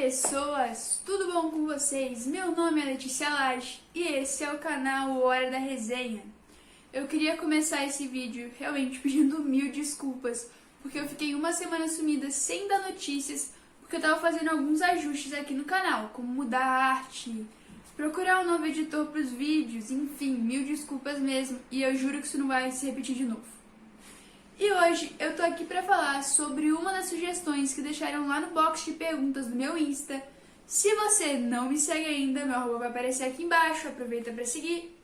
pessoas! Tudo bom com vocês? Meu nome é Letícia Lage e esse é o canal Hora da Resenha. Eu queria começar esse vídeo realmente pedindo mil desculpas, porque eu fiquei uma semana sumida sem dar notícias, porque eu tava fazendo alguns ajustes aqui no canal, como mudar a arte, procurar um novo editor para os vídeos, enfim, mil desculpas mesmo, e eu juro que isso não vai se repetir de novo. E hoje eu tô aqui pra falar sobre uma das sugestões que deixaram lá no box de perguntas do meu Insta. Se você não me segue ainda, meu arroba vai aparecer aqui embaixo, aproveita pra seguir.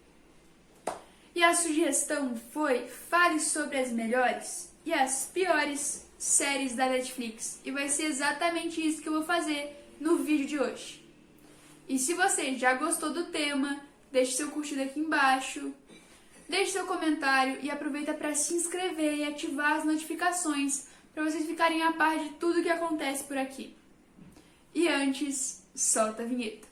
E a sugestão foi: fale sobre as melhores e as piores séries da Netflix. E vai ser exatamente isso que eu vou fazer no vídeo de hoje. E se você já gostou do tema, deixe seu curtido aqui embaixo. Deixe seu comentário e aproveita para se inscrever e ativar as notificações para vocês ficarem a par de tudo que acontece por aqui. E antes, solta a vinheta.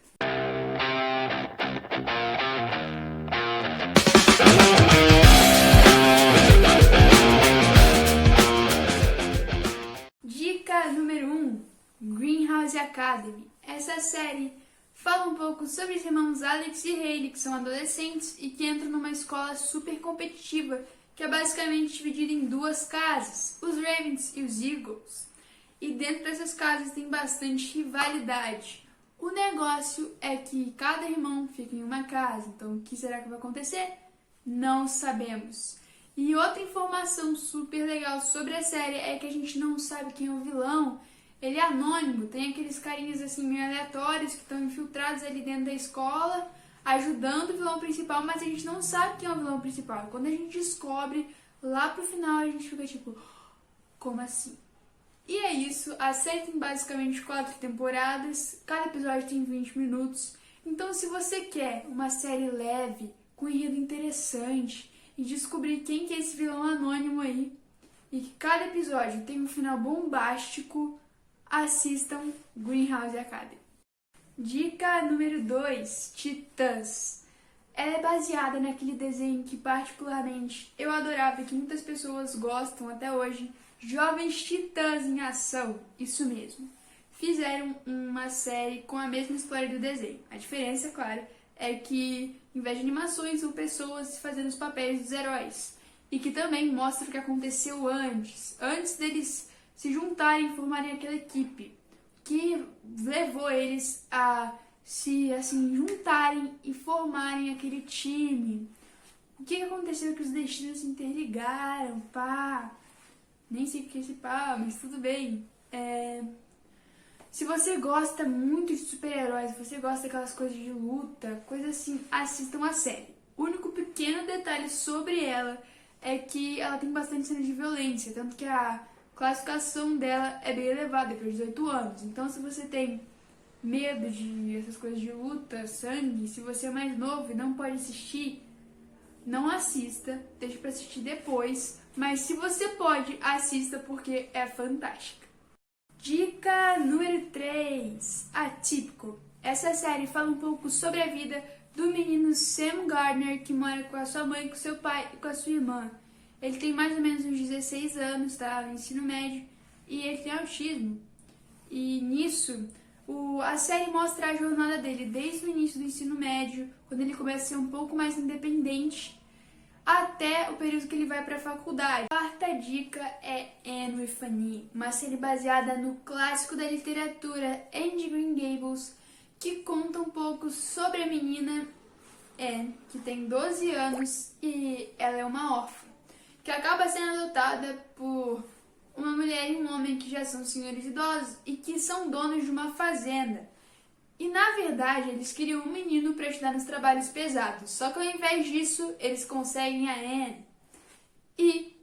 Dica número 1: Greenhouse Academy. Essa série fala um pouco sobre os irmãos Alex e Hayley, que são adolescentes e que entram numa escola super competitiva, que é basicamente dividida em duas casas, os Ravens e os Eagles. E dentro dessas casas tem bastante rivalidade. O negócio é que cada irmão fica em uma casa, então o que será que vai acontecer? Não sabemos. E outra informação super legal sobre a série é que a gente não sabe quem é o vilão. Ele é anônimo, tem aqueles carinhas assim meio aleatórios que estão infiltrados ali dentro da escola, ajudando o vilão principal, mas a gente não sabe quem é o vilão principal. Quando a gente descobre, lá pro final a gente fica tipo, como assim? E é isso, a série tem basicamente 4 temporadas, cada episódio tem 20 minutos. Então se você quer uma série leve, com enredo interessante, e descobrir quem que é esse vilão anônimo aí, e que cada episódio tem um final bombástico, assistam Greenhouse Academy. Dica número 2, Titãs. Ela é baseada naquele desenho que particularmente eu adorava e que muitas pessoas gostam até hoje, Jovens Titãs em Ação, isso mesmo. Fizeram uma série com a mesma história do desenho. A diferença, claro, é que em vez de animações são pessoas fazendo os papéis dos heróis. E que também mostra o que aconteceu antes deles se juntarem e formarem aquela equipe, que levou eles a se juntarem e formarem aquele time. O que aconteceu? Que os destinos se interligaram, pá. Nem sei o que é esse pá, mas tudo bem. Se você gosta muito de super-heróis, se você gosta daquelas coisas de luta, coisa assim, assistam a série. O único pequeno detalhe sobre ela é que ela tem bastante cena de violência, tanto que a classificação dela é bem elevada, para 18 anos. Então, se você tem medo de essas coisas de luta, sangue, se você é mais novo e não pode assistir, não assista, deixe para assistir depois. Mas se você pode, assista porque é fantástica. Dica número 3, Atípico. Essa série fala um pouco sobre a vida do menino Sam Gardner, que mora com a sua mãe, com seu pai e com a sua irmã. Ele tem mais ou menos uns 16 anos, tá? No ensino médio, e ele tem autismo. E nisso, a série mostra a jornada dele desde o início do ensino médio, quando ele começa a ser um pouco mais independente, até o período que ele vai para a faculdade. A quarta dica é Anne with Annie, uma série baseada no clássico da literatura Anne de Green Gables, que conta um pouco sobre a menina Anne, que tem 12 anos e ela é uma órfã, que acaba sendo adotada por uma mulher e um homem que já são senhores idosos e que são donos de uma fazenda. E na verdade eles queriam um menino para ajudar nos trabalhos pesados, só que ao invés disso eles conseguem a Anne e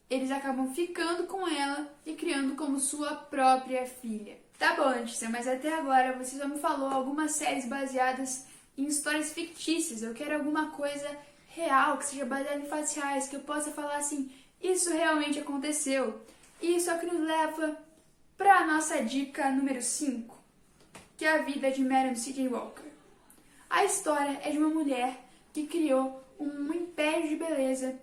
eles acabam ficando com ela e criando como sua própria filha. Tá bom, Letícia, mas até agora você só me falou algumas séries baseadas em histórias fictícias. Eu quero alguma coisa real, que seja baseada em fatos reais, que eu possa falar assim, isso realmente aconteceu. E isso é o que nos leva para a nossa dica número 5, que é a vida de Madam C.J. Walker. A história é de uma mulher que criou um império de beleza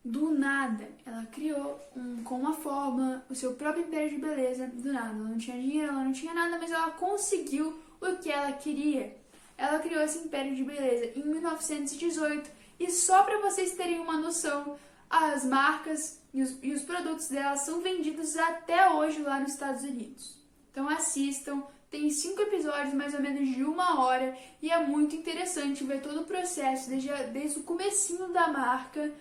Do nada, ela criou com uma fórmula o seu próprio império de beleza. Do nada, ela não tinha dinheiro, ela não tinha nada, mas ela conseguiu o que ela queria. Ela criou esse império de beleza em 1918 e só para vocês terem uma noção, as marcas e os produtos dela são vendidos até hoje lá nos Estados Unidos. Então assistam, tem 5 episódios mais ou menos de 1 hora e é muito interessante ver todo o processo desde o comecinho da marca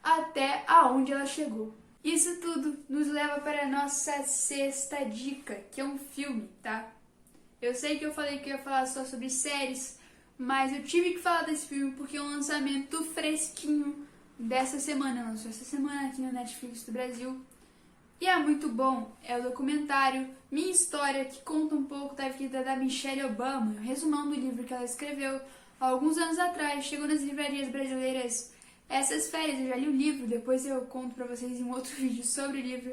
até aonde ela chegou. Isso tudo nos leva para a nossa sexta dica, que é um filme, tá? Eu sei que eu falei que eu ia falar só sobre séries, mas eu tive que falar desse filme porque é um lançamento fresquinho dessa semana, lançou essa semana aqui no Netflix do Brasil. E é muito bom, é o documentário Minha História, que conta um pouco da vida da Michelle Obama, um resumão do livro que ela escreveu há alguns anos atrás, chegou nas livrarias brasileiras essas férias. Eu já li o livro, depois eu conto pra vocês em um outro vídeo sobre o livro,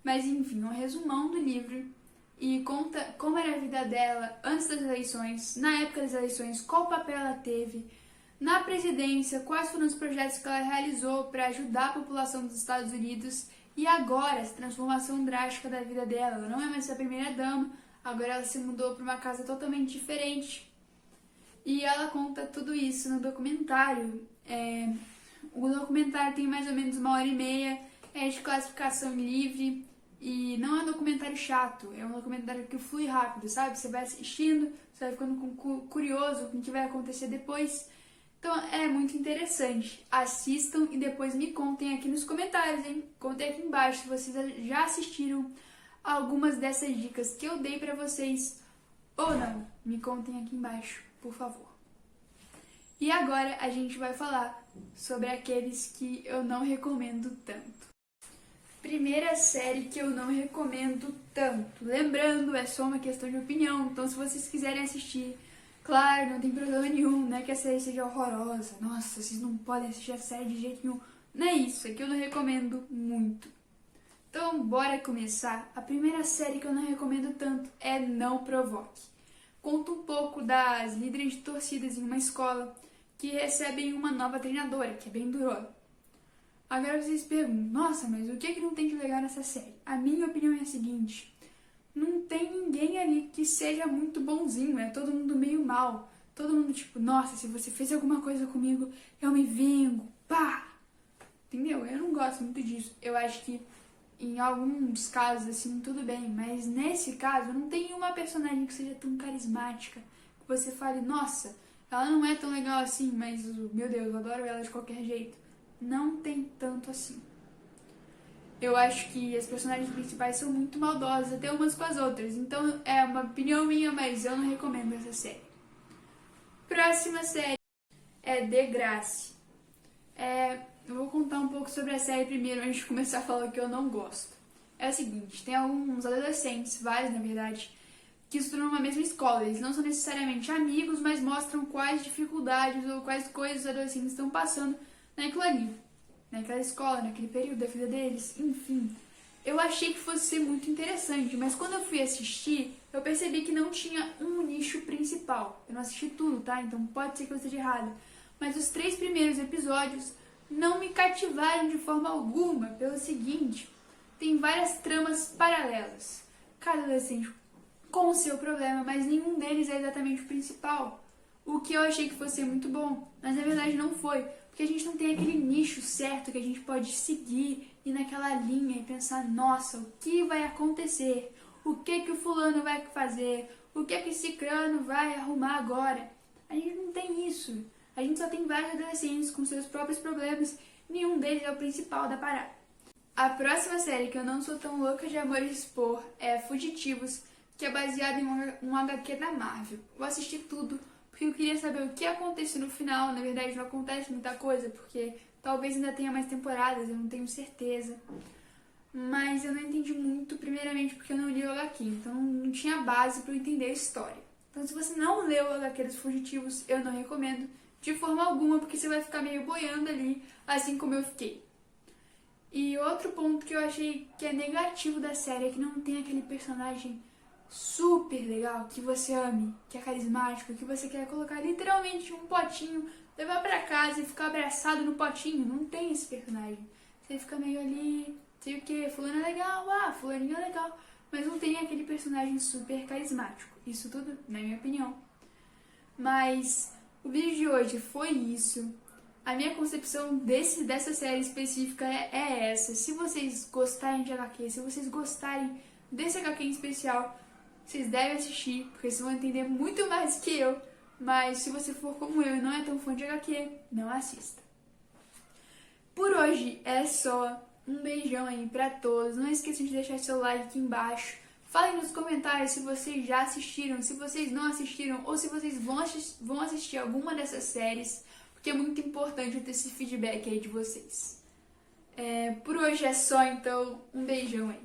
mas enfim, um resumão do livro e conta como era a vida dela antes das eleições, na época das eleições, qual papel ela teve na presidência, quais foram os projetos que ela realizou para ajudar a população dos Estados Unidos e agora essa transformação drástica da vida dela. Ela não é mais a primeira dama, agora ela se mudou para uma casa totalmente diferente e ela conta tudo isso no documentário. O documentário tem mais ou menos 1 hora e meia, é de classificação livre e não é um documentário chato, é um documentário que flui rápido, sabe? Você vai assistindo, você vai ficando curioso com o que vai acontecer depois. Então é muito interessante. Assistam e depois me contem aqui nos comentários, hein? Contem aqui embaixo se vocês já assistiram algumas dessas dicas que eu dei pra vocês ou não. Me contem aqui embaixo, por favor. E agora a gente vai falar sobre aqueles que eu não recomendo tanto. Primeira série que eu não recomendo tanto. Lembrando, é só uma questão de opinião, então se vocês quiserem assistir, claro, não tem problema nenhum, não é que a série seja horrorosa. Nossa, vocês não podem assistir a série de jeito nenhum. Não é isso, é que eu não recomendo muito. Então, bora começar. A primeira série que eu não recomendo tanto é Não Provoque. Conta um pouco das líderes de torcidas em uma escola que recebem uma nova treinadora, que é bem durona. Agora vocês perguntam, nossa, mas o que é que não tem de legal nessa série? A minha opinião é a seguinte, não tem ninguém ali que seja muito bonzinho, é todo mundo meio mal. Todo mundo tipo, nossa, se você fez alguma coisa comigo, eu me vingo, pá! Entendeu? Eu não gosto muito disso. Eu acho que em alguns casos, assim, tudo bem, mas nesse caso, não tem uma personagem que seja tão carismática, que você fale, nossa, ela não é tão legal assim, mas, meu Deus, eu adoro ela de qualquer jeito. Não tem tanto assim. Eu acho que as personagens principais são muito maldosas, até umas com as outras. Então é uma opinião minha, mas eu não recomendo essa série. Próxima série é Degrassi. Eu vou contar um pouco sobre a série primeiro, antes de começar a falar que eu não gosto. É o seguinte, tem alguns adolescentes, vários na verdade, que estudam numa mesma escola. Eles não são necessariamente amigos, mas mostram quais dificuldades ou quais coisas os adolescentes estão passando naquilo ali, naquela escola, naquele período da vida deles, enfim. Eu achei que fosse ser muito interessante, mas quando eu fui assistir, eu percebi que não tinha um nicho principal. Eu não assisti tudo, tá? Então pode ser que eu esteja errado. Mas os 3 primeiros episódios não me cativaram de forma alguma, pelo seguinte, tem várias tramas paralelas. Cada adolescente com o seu problema, mas nenhum deles é exatamente o principal. O que eu achei que fosse muito bom, mas na verdade não foi. Porque a gente não tem aquele nicho certo que a gente pode seguir, ir naquela linha e pensar, nossa, o que vai acontecer? O que o fulano vai fazer? O que esse ciclano vai arrumar agora? A gente não tem isso. A gente só tem vários adolescentes com seus próprios problemas, nenhum deles é o principal da parada. A próxima série que eu não sou tão louca de amor e expor é Fugitivos, que é baseada em um HQ da Marvel. Eu assisti tudo, porque eu queria saber o que acontece no final. Na verdade não acontece muita coisa, porque talvez ainda tenha mais temporadas, eu não tenho certeza. Mas eu não entendi muito, primeiramente porque eu não li o HQ, então não tinha base para eu entender a história. Então se você não leu o HQ dos Fugitivos, eu não recomendo de forma alguma, porque você vai ficar meio boiando ali, assim como eu fiquei. E outro ponto que eu achei que é negativo da série é que não tem aquele personagem super legal, que você ame, que é carismático, que você quer colocar literalmente um potinho, levar pra casa e ficar abraçado no potinho. Não tem esse personagem. Você fica meio ali, sei o que, fulano é legal, fulaninho é legal, mas não tem aquele personagem super carismático. Isso tudo, na minha opinião. Mas o vídeo de hoje foi isso. A minha concepção dessa série específica é essa. Se vocês gostarem de HQ, se vocês gostarem desse HQ em especial, vocês devem assistir, porque vocês vão entender muito mais que eu. Mas se você for como eu e não é tão fã de HQ, não assista. Por hoje é só. Um beijão aí pra todos. Não esqueçam de deixar seu like aqui embaixo. Falem nos comentários se vocês já assistiram, se vocês não assistiram ou se vocês vão assistir alguma dessas séries, porque é muito importante eu ter esse feedback aí de vocês. Por hoje é só, então um beijão aí.